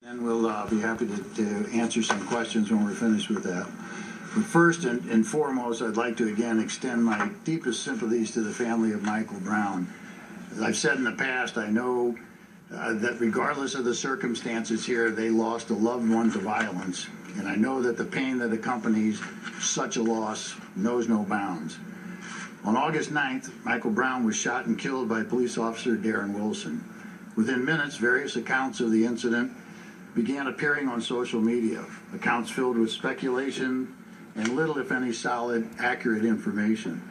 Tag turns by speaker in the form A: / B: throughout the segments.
A: And we'll be happy to answer some questions when we're finished with that. But first and foremost, I'd like to again extend my deepest sympathies to the family of Michael Brown. As I've said in the past, I know that regardless of the circumstances here, they lost a loved one to violence. And I know that the pain that accompanies such a loss knows no bounds. On August 9th, Michael Brown was shot and killed by police officer Darren Wilson. Within minutes, various accounts of the incident began appearing on social media, accounts filled with speculation and little, if any, solid, accurate information.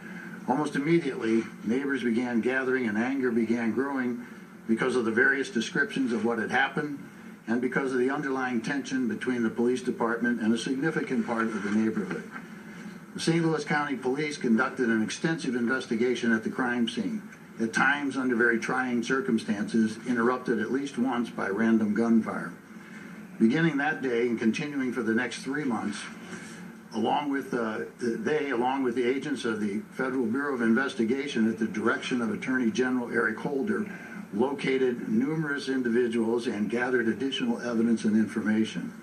A: Almost immediately, neighbors began gathering and anger began growing because of the various descriptions of what had happened and because of the underlying tension between the police department and a significant part of the neighborhood. The St. Louis County Police conducted an extensive investigation at the crime scene, at times under very trying circumstances, interrupted at least once by random gunfire. Beginning that day and continuing for the next 3 months, along with the agents of the Federal Bureau of Investigation at the direction of Attorney General Eric Holder, located numerous individuals and gathered additional evidence and information.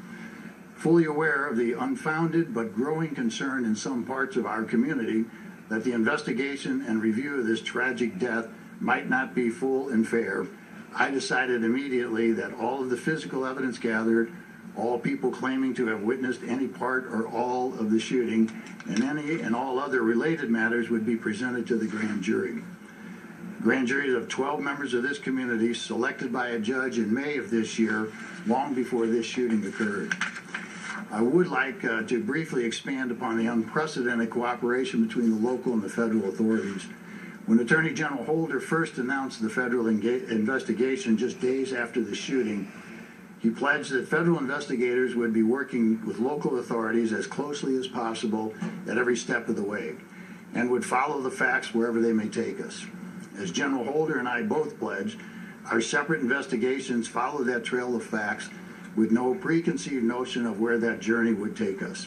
A: Fully aware of the unfounded but growing concern in some parts of our community that the investigation and review of this tragic death might not be full and fair, I decided immediately that all of the physical evidence gathered, all people claiming to have witnessed any part or all of the shooting, and any and all other related matters would be presented to the grand jury. Grand juries of 12 members of this community selected by a judge in May of this year, long before this shooting occurred. I would like to briefly expand upon the unprecedented cooperation between the local and the federal authorities. When Attorney General Holder first announced the federal investigation just days after the shooting, he pledged that federal investigators would be working with local authorities as closely as possible at every step of the way and would follow the facts wherever they may take us. As General Holder and I both pledged, our separate investigations followed that trail of facts with no preconceived notion of where that journey would take us.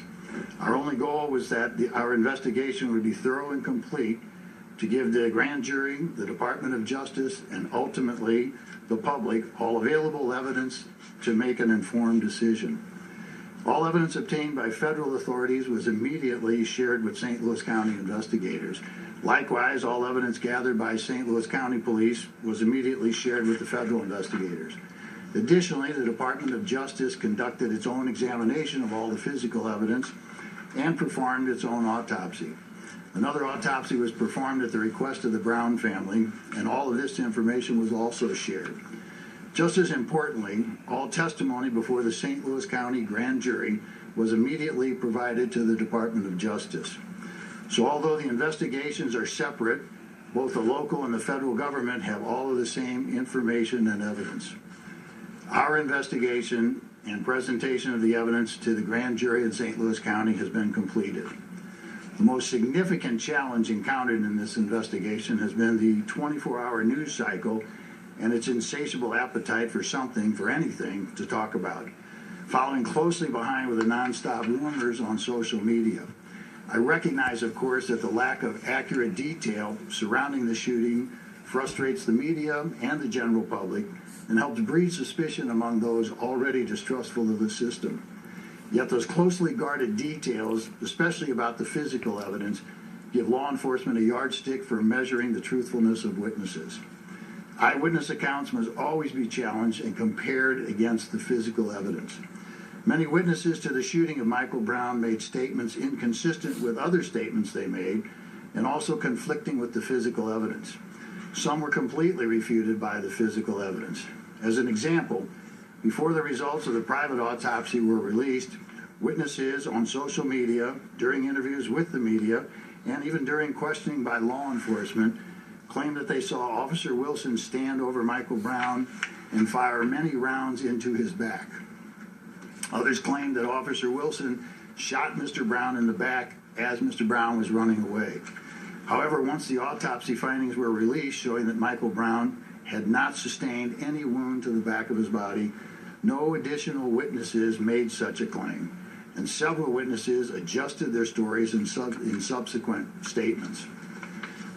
A: Our only goal was that our investigation would be thorough and complete to give the grand jury, the Department of Justice, and ultimately the public all available evidence to make an informed decision. All evidence obtained by federal authorities was immediately shared with St. Louis County investigators. Likewise, all evidence gathered by St. Louis County Police was immediately shared with the federal investigators. Additionally, the Department of Justice conducted its own examination of all the physical evidence and performed its own autopsy. Another autopsy was performed at the request of the Brown family, and all of this information was also shared. Just as importantly, all testimony before the St. Louis County grand jury was immediately provided to the Department of Justice. So although the investigations are separate, both the local and the federal government have all of the same information and evidence. Our investigation and presentation of the evidence to the grand jury in St. Louis County has been completed. The most significant challenge encountered in this investigation has been the 24-hour news cycle and its insatiable appetite for anything to talk about, following closely behind with the nonstop rumors on social media. I recognize, of course, that the lack of accurate detail surrounding the shooting frustrates the media and the general public and helps breed suspicion among those already distrustful of the system. Yet those closely guarded details, especially about the physical evidence, give law enforcement a yardstick for measuring the truthfulness of witnesses. Eyewitness accounts must always be challenged and compared against the physical evidence. Many witnesses to the shooting of Michael Brown made statements inconsistent with other statements they made and also conflicting with the physical evidence. Some were completely refuted by the physical evidence. As an example, before the results of the private autopsy were released, witnesses on social media, during interviews with the media, and even during questioning by law enforcement, claimed that they saw Officer Wilson stand over Michael Brown and fire many rounds into his back. Others claimed that Officer Wilson shot Mr. Brown in the back as Mr. Brown was running away. However, once the autopsy findings were released showing that Michael Brown had not sustained any wound to the back of his body, no additional witnesses made such a claim, and several witnesses adjusted their stories in subsequent statements.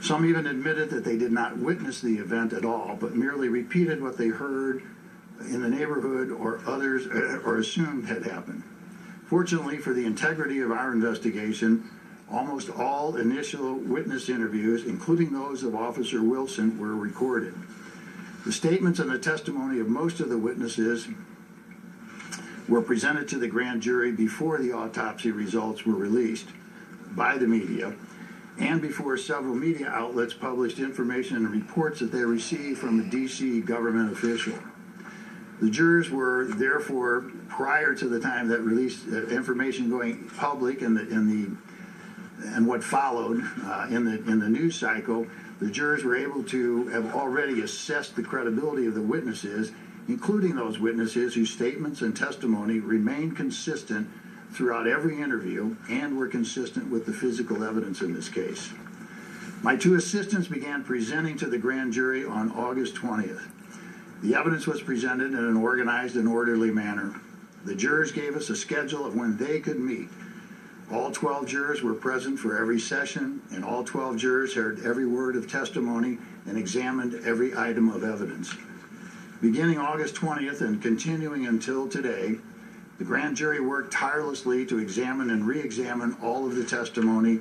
A: Some even admitted that they did not witness the event at all, but merely repeated what they heard in the neighborhood or others or assumed had happened. Fortunately for the integrity of our investigation, almost all initial witness interviews, including those of Officer Wilson, were recorded. The statements and the testimony of most of the witnesses were presented to the grand jury before the autopsy results were released by the media and before several media outlets published information and reports that they received from a D.C. government official. The jurors were therefore, prior to the time that released information going public and what followed in the news cycle, the jurors were able to have already assessed the credibility of the witnesses, including those witnesses whose statements and testimony remained consistent throughout every interview and were consistent with the physical evidence in this case. My two assistants began presenting to the grand jury on August 20th. The evidence was presented in an organized and orderly manner. The jurors gave us a schedule of when they could meet. All 12 jurors were present for every session, and all 12 jurors heard every word of testimony and examined every item of evidence. Beginning August 20th and continuing until today, the grand jury worked tirelessly to examine and re-examine all of the testimony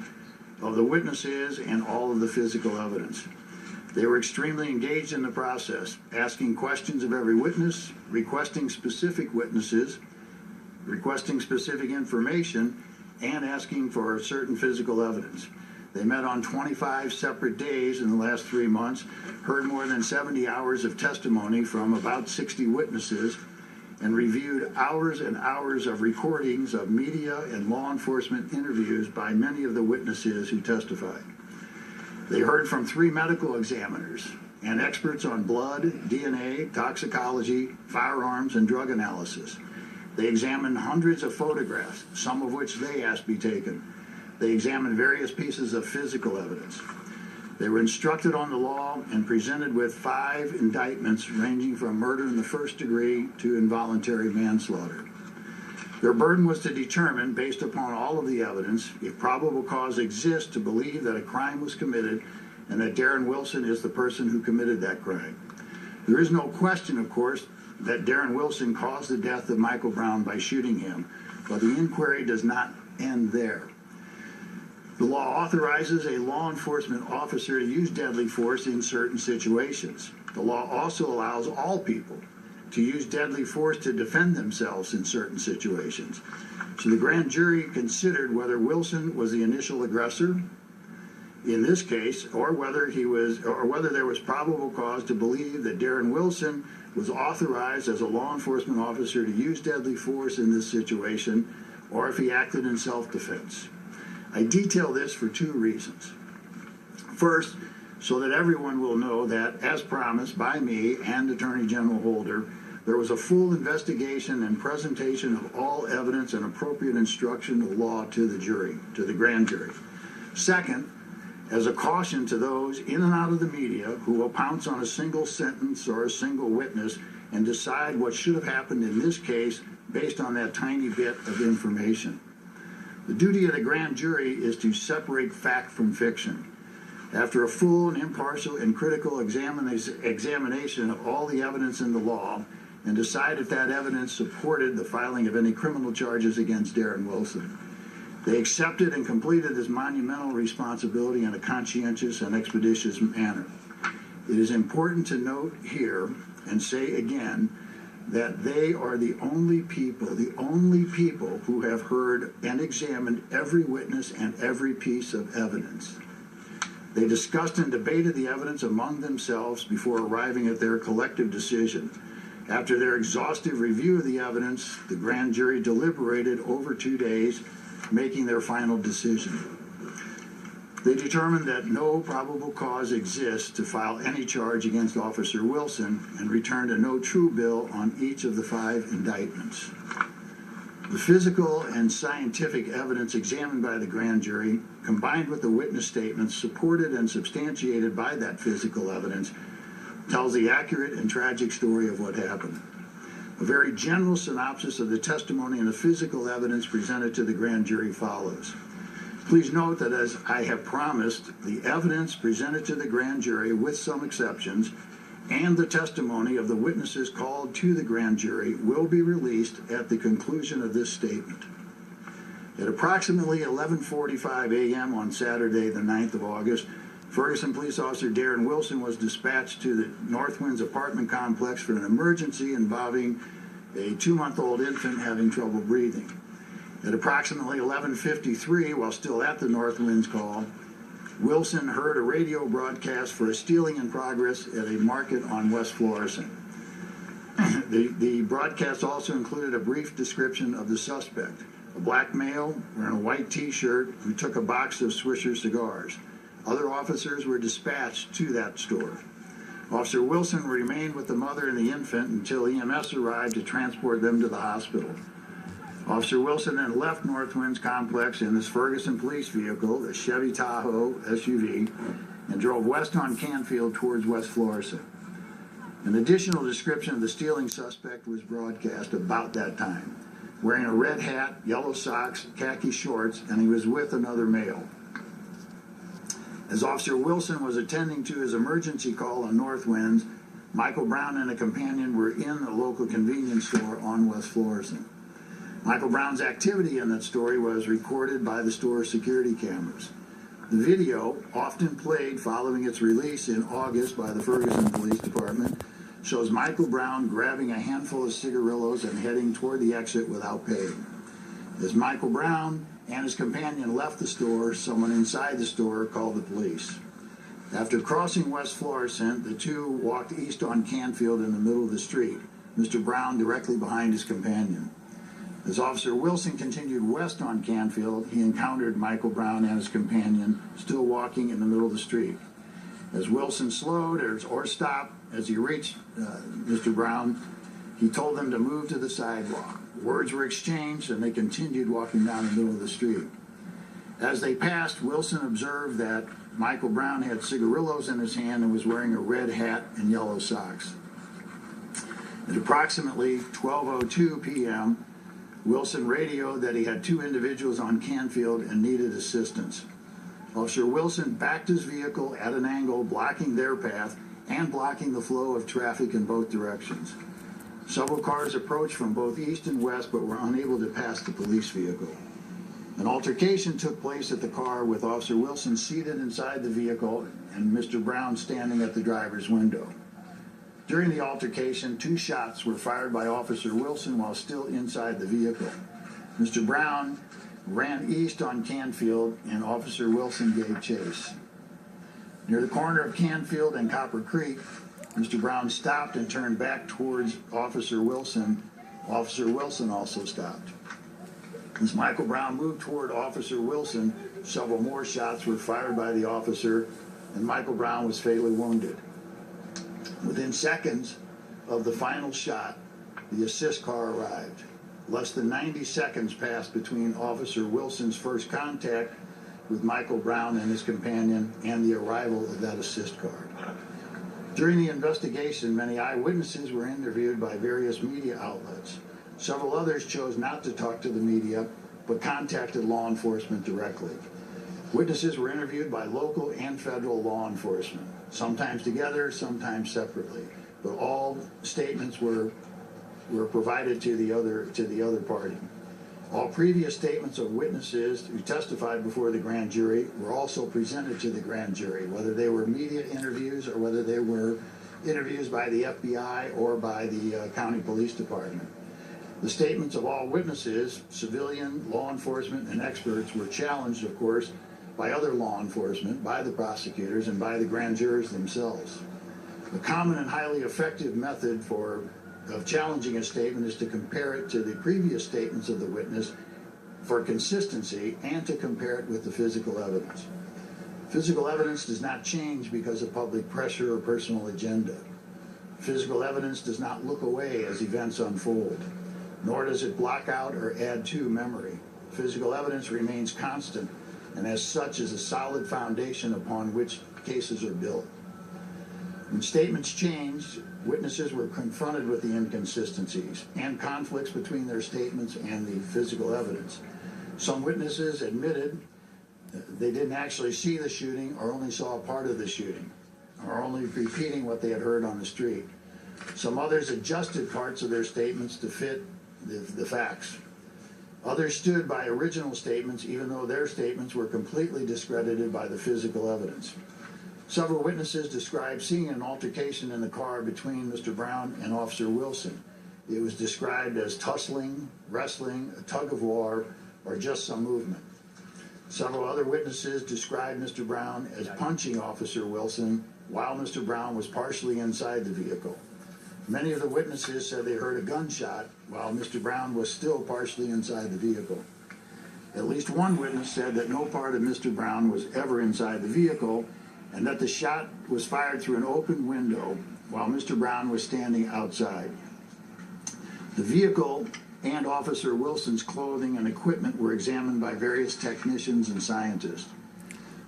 A: of the witnesses and all of the physical evidence. They were extremely engaged in the process, asking questions of every witness, requesting specific witnesses, requesting specific information, and asking for certain physical evidence. They met on 25 separate days in the last 3 months, heard more than 70 hours of testimony from about 60 witnesses, and reviewed hours and hours of recordings of media and law enforcement interviews by many of the witnesses who testified. They heard from 3 medical examiners and experts on blood, DNA, toxicology, firearms, and drug analysis. They examined hundreds of photographs, some of which they asked be taken. They examined various pieces of physical evidence. They were instructed on the law and presented with 5 indictments ranging from murder in the first degree to involuntary manslaughter. Their burden was to determine, based upon all of the evidence, if probable cause exists to believe that a crime was committed and that Darren Wilson is the person who committed that crime. There is no question, of course, that Darren Wilson caused the death of Michael Brown by shooting him, but the inquiry does not end there. The law authorizes a law enforcement officer to use deadly force in certain situations. The law also allows all people to use deadly force to defend themselves in certain situations. So the grand jury considered whether Wilson was the initial aggressor in this case, or whether there was probable cause to believe that Darren Wilson was authorized as a law enforcement officer to use deadly force in this situation, or if he acted in self-defense. I detail this for 2 reasons. First, so that everyone will know that, as promised by me and Attorney General Holder, there was a full investigation and presentation of all evidence and appropriate instruction of law to the jury, to the grand jury. Second, as a caution to those in and out of the media who will pounce on a single sentence or a single witness and decide what should have happened in this case based on that tiny bit of information. The duty of the grand jury is to separate fact from fiction. After a full and impartial and critical examination of all the evidence in the law and decide if that evidence supported the filing of any criminal charges against Darren Wilson, they accepted and completed this monumental responsibility in a conscientious and expeditious manner. It is important to note here and say again that they are the only people who have heard and examined every witness and every piece of evidence. They discussed and debated the evidence among themselves before arriving at their collective decision. After their exhaustive review of the evidence, the grand jury deliberated over 2 days, making their final decision. They determined that no probable cause exists to file any charge against Officer Wilson and returned a no true bill on each of the 5 indictments. The physical and scientific evidence examined by the grand jury, combined with the witness statements supported and substantiated by that physical evidence, tells the accurate and tragic story of what happened. A very general synopsis of the testimony and the physical evidence presented to the grand jury follows. Please note that, as I have promised, the evidence presented to the grand jury, with some exceptions, and the testimony of the witnesses called to the grand jury will be released at the conclusion of this statement. At approximately 11:45 a.m. on Saturday, the 9th of August, Ferguson Police Officer Darren Wilson was dispatched to the Northwinds apartment complex for an emergency involving a 2-month-old infant having trouble breathing. At approximately 11:53, while still at the Northwinds call, Wilson heard a radio broadcast for a stealing in progress at a market on West Florissant. The broadcast also included a brief description of the suspect, a black male wearing a white t-shirt who took a box of Swisher cigars. Other officers were dispatched to that store. Officer Wilson remained with the mother and the infant until EMS arrived to transport them to the hospital. Officer Wilson then left Northwinds complex in his Ferguson police vehicle, a Chevy Tahoe SUV, and drove west on Canfield towards West Florissant. An additional description of the stealing suspect was broadcast about that time, wearing a red hat, yellow socks, khaki shorts, and he was with another male. As Officer Wilson was attending to his emergency call on Northwinds, Michael Brown and a companion were in a local convenience store on West Florissant. Michael Brown's activity in that story was recorded by the store's security cameras. The video, often played following its release in August by the Ferguson Police Department, shows Michael Brown grabbing a handful of cigarillos and heading toward the exit without paying. As Michael Brown and his companion left the store, someone inside the store called the police. After crossing West Florissant, the two walked east on Canfield in the middle of the street, Mr. Brown directly behind his companion. As Officer Wilson continued west on Canfield, he encountered Michael Brown and his companion still walking in the middle of the street. As Wilson slowed or stopped as he reached Mr. Brown, he told them to move to the sidewalk. Words were exchanged and they continued walking down the middle of the street. As they passed, Wilson observed that Michael Brown had cigarillos in his hand and was wearing a red hat and yellow socks. At approximately 12:02 p.m., Wilson radioed that he had two individuals on Canfield and needed assistance. Officer Wilson backed his vehicle at an angle, blocking their path and blocking the flow of traffic in both directions. Several cars approached from both east and west but were unable to pass the police vehicle. An altercation took place at the car with Officer Wilson seated inside the vehicle and Mr. Brown standing at the driver's window. During the altercation, 2 shots were fired by Officer Wilson while still inside the vehicle. Mr. Brown ran east on Canfield and Officer Wilson gave chase. Near the corner of Canfield and Copper Creek, Mr. Brown stopped and turned back towards Officer Wilson. Officer Wilson also stopped. As Michael Brown moved toward Officer Wilson, several more shots were fired by the officer, and Michael Brown was fatally wounded. Within seconds of the final shot, the assist car arrived. Less than 90 seconds passed between Officer Wilson's first contact with Michael Brown and his companion and the arrival of that assist car. During the investigation, many eyewitnesses were interviewed by various media outlets. Several others chose not to talk to the media, but contacted law enforcement directly. Witnesses were interviewed by local and federal law enforcement, sometimes together, sometimes separately, but all statements were provided to the other party. All previous statements of witnesses who testified before the grand jury were also presented to the grand jury, whether they were media interviews or whether they were interviews by the FBI or by the county police department. The statements of all witnesses, civilian, law enforcement, and experts, were challenged, of course, by other law enforcement, by the prosecutors, and by the grand jurors themselves. The common and highly effective method of challenging a statement is to compare it to the previous statements of the witness for consistency and to compare it with the physical evidence. Physical evidence does not change because of public pressure or personal agenda. Physical evidence does not look away as events unfold, nor does it block out or add to memory. Physical evidence remains constant and as such is a solid foundation upon which cases are built. When statements changed, witnesses were confronted with the inconsistencies and conflicts between their statements and the physical evidence. Some witnesses admitted they didn't actually see the shooting or only saw a part of the shooting. or only repeating what they had heard on the street. Some others adjusted parts of their statements to fit the facts. Others stood by original statements even though their statements were completely discredited by the physical evidence. Several witnesses described seeing an altercation in the car between Mr. Brown and Officer Wilson. It was described as tussling, wrestling, a tug of war, or just some movement. Several other witnesses described Mr. Brown as punching Officer Wilson while Mr. Brown was partially inside the vehicle. Many of the witnesses said they heard a gunshot while Mr. Brown was still partially inside the vehicle. At least one witness said that no part of Mr. Brown was ever inside the vehicle and that the shot was fired through an open window while Mr. Brown was standing outside. The vehicle and Officer Wilson's clothing and equipment were examined by various technicians and scientists.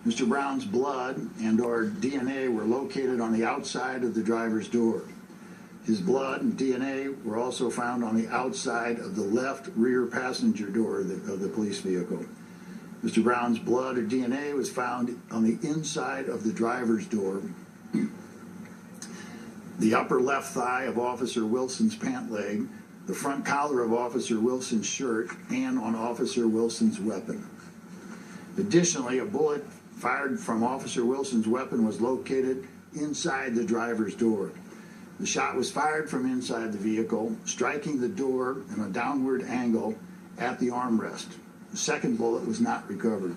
A: Mr. Brown's blood and/or DNA were located on the outside of the driver's door. His blood and DNA were also found on the outside of the left rear passenger door of the police vehicle. Mr. Brown's blood or DNA was found on the inside of the driver's door, the upper left thigh of Officer Wilson's pant leg, the front collar of Officer Wilson's shirt, and on Officer Wilson's weapon. Additionally, a bullet fired from Officer Wilson's weapon was located inside the driver's door. The shot was fired from inside the vehicle, striking the door in a downward angle at the armrest. The second bullet was not recovered.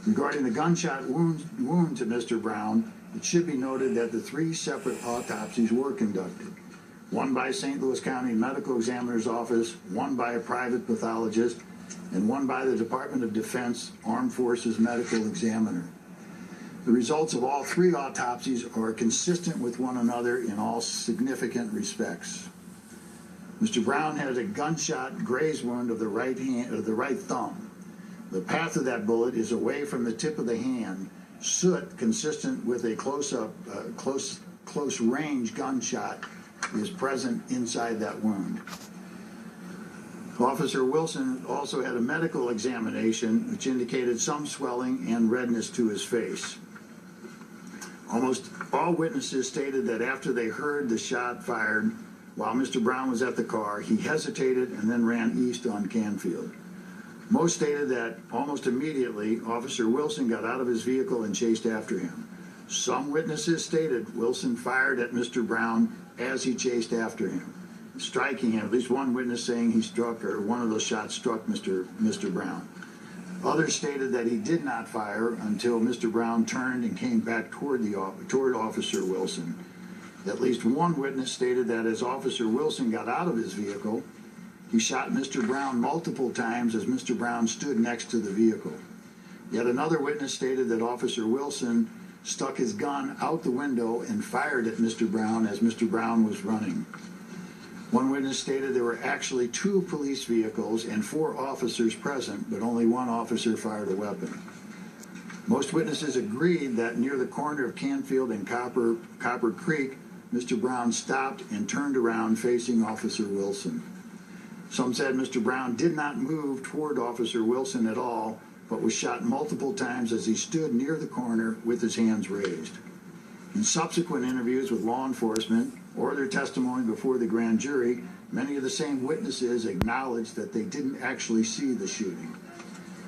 A: Regarding the gunshot wound to Mr. Brown, it should be noted that the 3 separate autopsies were conducted. One by St. Louis County Medical Examiner's Office, one by a private pathologist, and one by the Department of Defense Armed Forces Medical Examiner. The results of all 3 autopsies are consistent with one another in all significant respects. Mr. Brown had a gunshot graze wound of the right thumb. The path of that bullet is away from the tip of the hand. Soot, consistent with a close range gunshot, is present inside that wound. Officer Wilson also had a medical examination which indicated some swelling and redness to his face. Almost all witnesses stated that after they heard the shot fired while Mr. Brown was at the car, he hesitated and then ran east on Canfield. Most stated that almost immediately, Officer Wilson got out of his vehicle and chased after him. Some witnesses stated Wilson fired at Mr. Brown as he chased after him, striking him. At least one witness saying he struck, or one of those shots struck Mr. Brown. Others stated that he did not fire until Mr. Brown turned and came back toward Officer Wilson. At least one witness stated that as Officer Wilson got out of his vehicle, he shot Mr. Brown multiple times as Mr. Brown stood next to the vehicle. Yet another witness stated that Officer Wilson stuck his gun out the window and fired at Mr. Brown as Mr. Brown was running. One witness stated there were actually 2 police vehicles and 4 officers present, but only one officer fired a weapon. Most witnesses agreed that near the corner of Canfield and Copper Creek, Mr. Brown stopped and turned around facing Officer Wilson. Some said Mr. Brown did not move toward Officer Wilson at all, but was shot multiple times as he stood near the corner with his hands raised. In subsequent interviews with law enforcement or their testimony before the grand jury, many of the same witnesses acknowledged that they didn't actually see the shooting.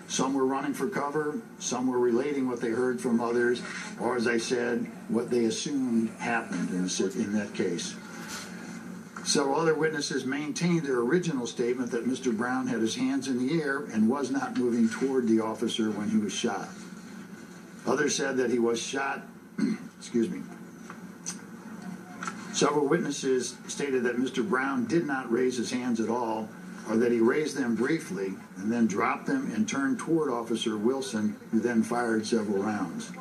A: Some were running for cover, some were relating what they heard from others, or as I said, what they assumed happened in that case. Several other witnesses maintained their original statement that Mr. Brown had his hands in the air and was not moving toward the officer when he was shot. Others said that he was shot, Several witnesses stated that Mr. Brown did not raise his hands at all, or that he raised them briefly and then dropped them and turned toward Officer Wilson, who then fired several rounds.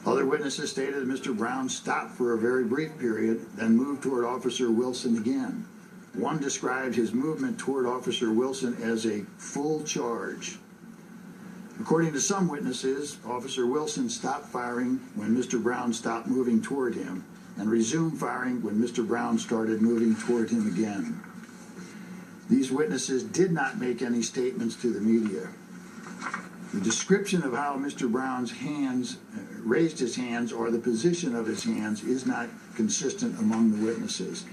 A: Other witnesses stated that Mr. Brown stopped for a very brief period, then moved toward Officer Wilson again. One described his movement toward Officer Wilson as a full charge. According to some witnesses, Officer Wilson stopped firing when Mr. Brown stopped moving toward him and resumed firing when Mr. Brown started moving toward him again. These witnesses did not make any statements to the media. The description of how Mr. Brown's hands raised his hands or the position of his hands is not consistent among the witnesses.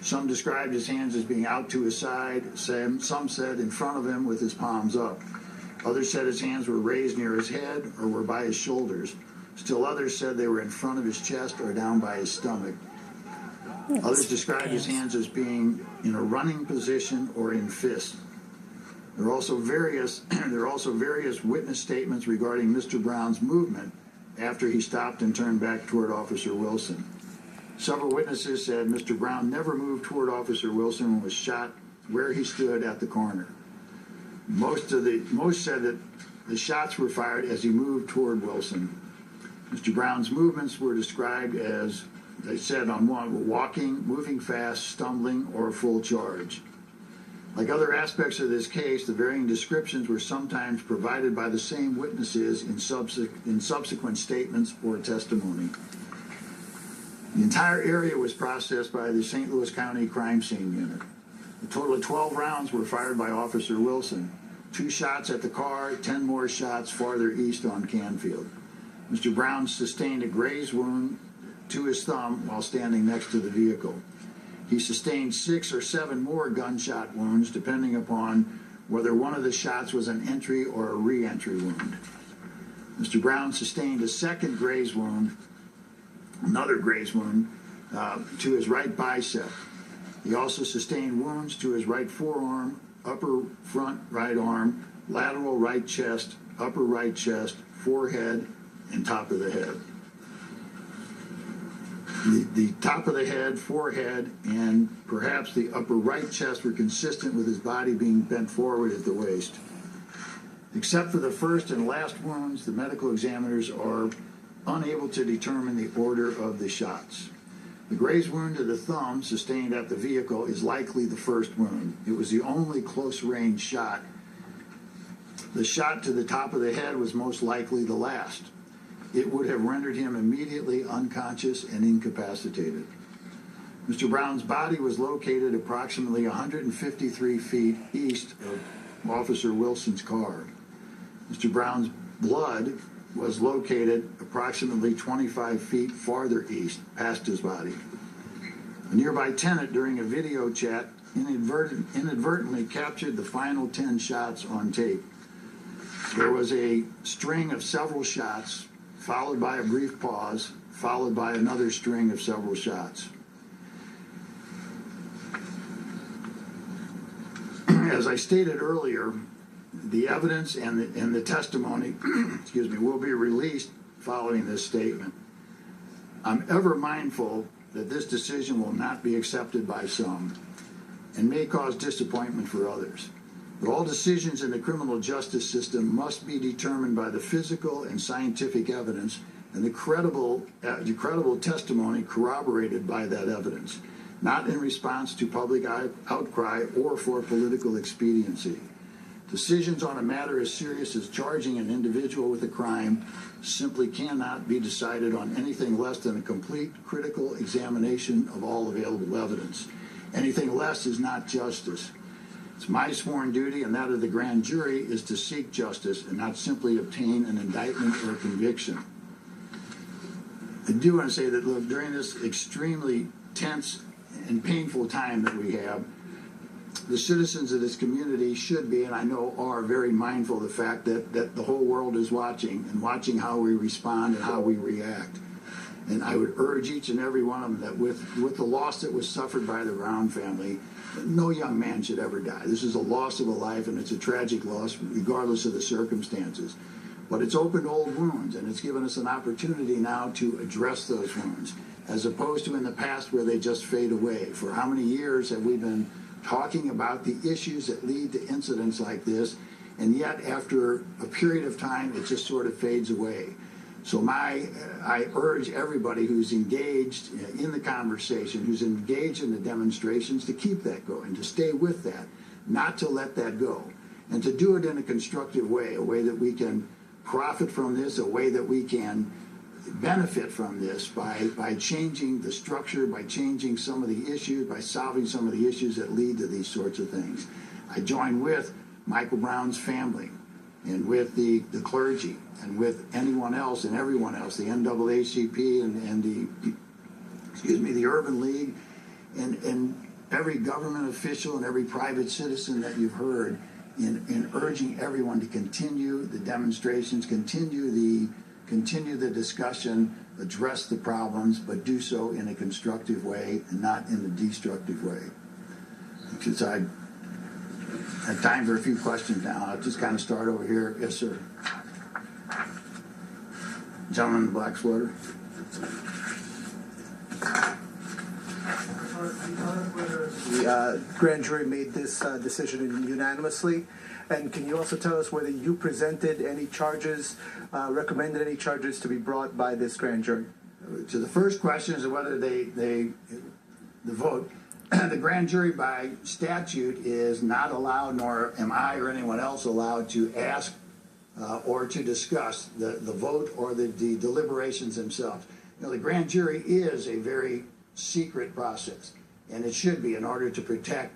A: Some described his hands as being out to his side. Some said in front of him with his palms up. Others said his hands were raised near his head or were by his shoulders. Still others said they were in front of his chest or down by his stomach. Others described his hands as being in a running position or in fists. There are also various witness statements regarding Mr. Brown's movement after he stopped and turned back toward Officer Wilson. Several witnesses said Mr. Brown never moved toward Officer Wilson and was shot where he stood at the corner. Most said that the shots were fired as he moved toward Wilson. Mr. Brown's movements were described as, they said on one, walking, moving fast, stumbling, or a full charge. Like other aspects of this case, the varying descriptions were sometimes provided by the same witnesses in subsequent statements or testimony. The entire area was processed by the St. Louis County Crime Scene Unit. A total of 12 rounds were fired by Officer Wilson. 2 shots at the car, 10 more shots farther east on Canfield. Mr. Brown sustained a graze wound to his thumb while standing next to the vehicle. He sustained 6 or 7 more gunshot wounds, depending upon whether one of the shots was an entry or a re-entry wound. Mr. Brown sustained a second graze wound, another graze wound, to his right bicep. He also sustained wounds to his right forearm, upper front right arm, lateral right chest, upper right chest, forehead, and top of the head. The top of the head, forehead, and perhaps the upper right chest were consistent with his body being bent forward at the waist. Except for the first and last wounds, the medical examiners are unable to determine the order of the shots. The graze wound to the thumb sustained at the vehicle is likely the first wound. It was the only close-range shot. The shot to the top of the head was most likely the last. It would have rendered him immediately unconscious and incapacitated. Mr. Brown's body was located approximately 153 feet east of Officer Wilson's car. Mr. Brown's blood was located approximately 25 feet farther east, past his body. A nearby tenant during a video chat inadvertently captured the final 10 shots on tape. There was a string of several shots, followed by a brief pause, followed by another string of several shots. As I stated earlier, the evidence and the testimony will be released following this statement. I'm ever mindful that this decision will not be accepted by some and may cause disappointment for others. But all decisions in the criminal justice system must be determined by the physical and scientific evidence and the credible testimony corroborated by that evidence, not in response to public outcry or for political expediency. Decisions on a matter as serious as charging an individual with a crime simply cannot be decided on anything less than a complete critical examination of all available evidence. Anything less is not justice. It's my sworn duty and that of the grand jury is to seek justice and not simply obtain an indictment or conviction. I do want to say that, look, during this extremely tense and painful time that we have, the citizens of this community should be, and I know are, very mindful of the fact that the whole world is watching and watching how we respond and how we react. And I would urge each and every one of them that with the loss that was suffered by the Brown family, no young man should ever die. This is a loss of a life, and it's a tragic loss regardless of the circumstances. But it's opened old wounds, and it's given us an opportunity now to address those wounds, as opposed to in the past where they just fade away. For how many years have we been talking about the issues that lead to incidents like this, and yet after a period of time, it just sort of fades away. So I urge everybody who's engaged in the conversation, who's engaged in the demonstrations, to keep that going, to stay with that, not to let that go, and to do it in a constructive way, a way that we can profit from this, a way that we can benefit from this by changing the structure, by changing some of the issues, by solving some of the issues that lead to these sorts of things. I join with Michael Brown's family and with the clergy and with anyone else and everyone else, the NAACP and the Urban League and every government official and every private citizen that you've heard in urging everyone to continue the demonstrations, continue the discussion, address the problems, but do so in a constructive way and not in a destructive way. Because I have time for a few questions now. I'll just kind of start over here. Yes, sir. Gentleman in the black sweater.
B: The grand jury made this decision unanimously. And can you also tell us whether you presented any charges, recommended any charges to be brought by this grand jury?
A: So the first question is whether the vote. The grand jury by statute is not allowed, nor am I or anyone else allowed to ask or to discuss the vote or the deliberations themselves. The grand jury is a very secret process, and it should be in order to protect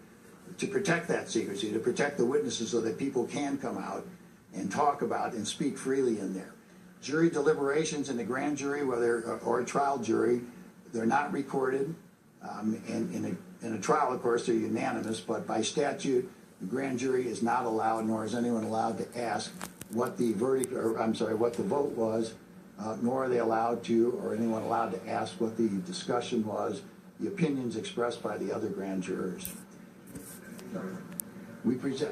A: that secrecy, to protect the witnesses so that people can come out and talk about and speak freely in there. Jury deliberations in the grand jury, whether or a trial jury, they're not recorded. And in a trial, of course, they're unanimous, but by statute, the grand jury is not allowed, nor is anyone allowed to ask what the verdict, what the vote was, nor are they allowed to, or anyone allowed to ask what the discussion was, the opinions expressed by the other grand jurors.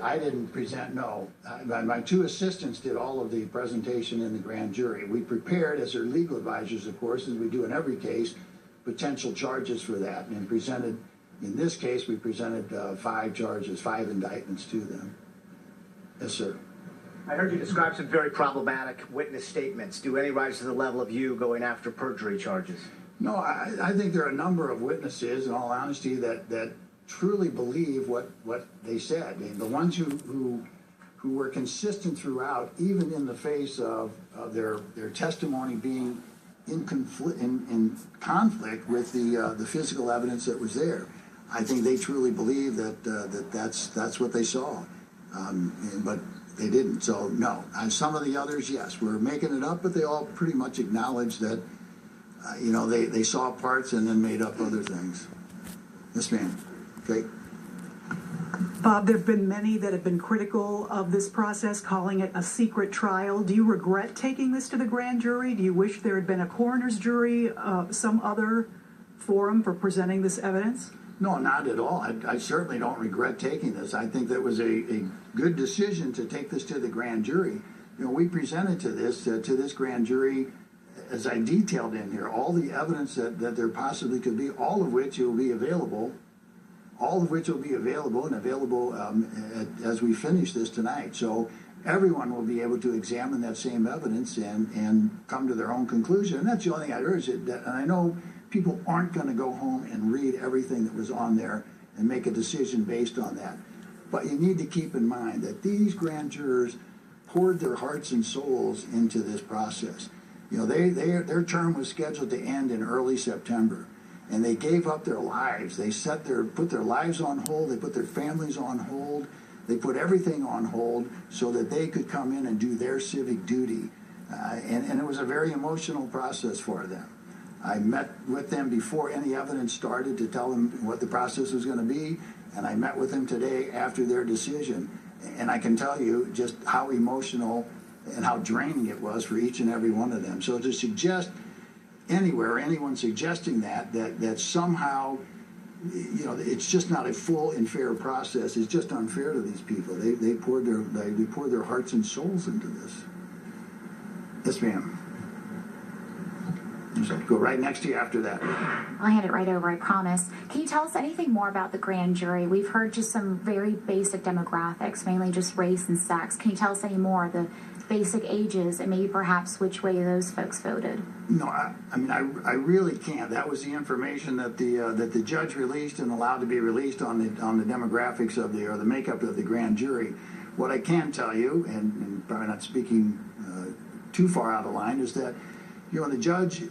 A: I didn't present, no. My two assistants did all of the presentation in the grand jury. We prepared, as their legal advisors, of course, as we do in every case, potential charges for that, and presented, in this case, we presented 5 charges, 5 indictments to them. Yes, sir.
C: I heard you describe some very problematic witness statements. Do any rise to the level of you going after perjury charges?
A: No, I think there are a number of witnesses, in all honesty, that truly believe what they said. I mean, the ones who were consistent throughout, even in the face of their testimony being in conflict with the physical evidence that was there. I think they truly believe that's what they saw, but they didn't. So no. Some of the others, yes, we're making it up, but they all pretty much acknowledge that they saw parts and then made up other things. Yes, ma'am. Okay.
D: Bob, there have been many that have been critical of this process, calling it a secret trial. Do you regret taking this to the grand jury? Do you wish there had been a coroner's jury, some other forum for presenting this evidence?
A: No, not at all. I certainly don't regret taking this. I think that was a good decision to take this to the grand jury. We presented to this grand jury, as I detailed in here, all the evidence that there possibly could be, all of which will be available. As we finish this tonight. So everyone will be able to examine that same evidence and come to their own conclusion. And that's the only thing I'd urge. And I know people aren't going to go home and read everything that was on there and make a decision based on that. But you need to keep in mind that these grand jurors poured their hearts and souls into this process. Their term was scheduled to end in early September. And they gave up their lives. They put their lives on hold. They put their families on hold. They put everything on hold so that they could come in and do their civic duty. And it was a very emotional process for them. I met with them before any evidence started to tell them what the process was going to be, and I met with them today after their decision. And I can tell you just how emotional and how draining it was for each and every one of them. So to suggest anywhere, anyone suggesting that somehow, it's just not a full and fair process. It's just unfair to these people. They poured their hearts and souls into this. Yes, ma'am. So go right next to you after that.
E: I'll hand it right over, I promise. Can you tell us anything more about the grand jury? We've heard just some very basic demographics, mainly just race and sex. Can you tell us any more, the basic ages, and maybe perhaps which way those folks voted?
A: No, I really can't. That was the information that the judge released and allowed to be released on the demographics of the makeup of the grand jury. What I can tell you, and probably not speaking too far out of line, is that when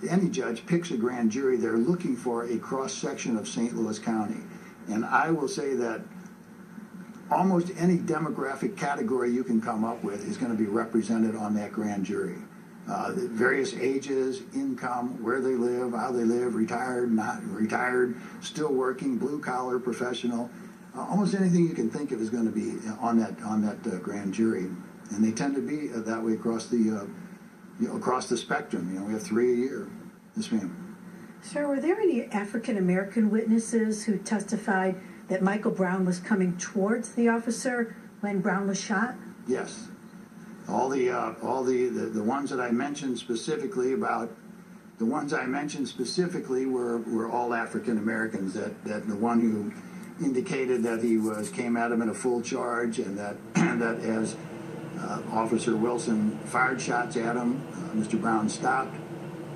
A: any judge picks a grand jury, they're looking for a cross section of St. Louis County, and I will say that almost any demographic category you can come up with is going to be represented on that grand jury. Various ages, income, where they live, how they live, retired, not retired, still working, blue collar, professional. Almost anything you can think of is going to be on that grand jury, and they tend to be that way across the spectrum. You know, we have 3 a year. Yes, ma'am.
F: Sir, were there any African American witnesses who testified that Michael Brown was coming towards the officer when Brown was shot?
A: Yes. All the ones that I mentioned specifically were all African Americans. That the one who indicated that he came at him in a full charge, and that as Officer Wilson fired shots at him, Mr. Brown stopped,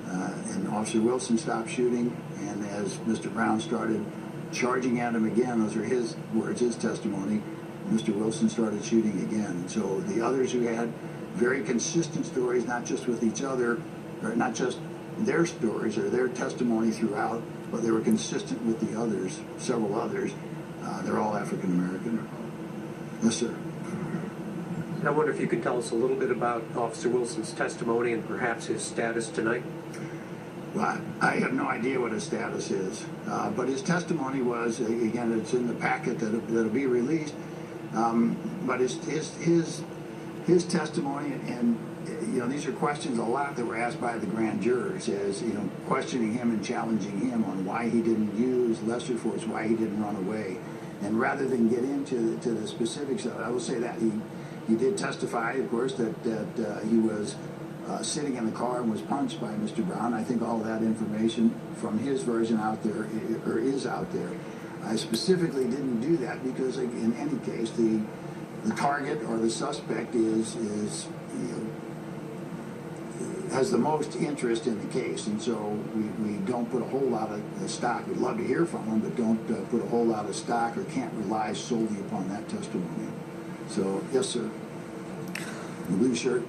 A: and Officer Wilson stopped shooting, and as Mr. Brown started charging at him again, those are his words, his testimony, Mr. Wilson started shooting again. And so the others who had very consistent stories, not just with each other, or not just their stories or their testimony throughout, but they were consistent with the others, several others, they're all African American. Yes, sir.
G: I wonder if you could tell us a little bit about Officer Wilson's testimony and perhaps his status tonight.
A: Well, I have no idea what his status is, but his testimony was, again, it's in the packet that'll be released, but his testimony, and you know, these are questions a lot that were asked by the grand jurors, as you know, questioning him and challenging him on why he didn't use lesser force, why he didn't run away. And rather than get into the specifics of it, I will say that he did testify, of course, that he was sitting in the car and was punched by Mr. Brown. I think all of that information from his version out there, or is out there. I specifically didn't do that because, in any case, the target or the suspect is you know, has the most interest in the case, and so we don't put a whole lot of stock. We'd love to hear from him, but don't put a whole lot of stock or can't rely solely upon that testimony. So, yes, sir. The blue shirt.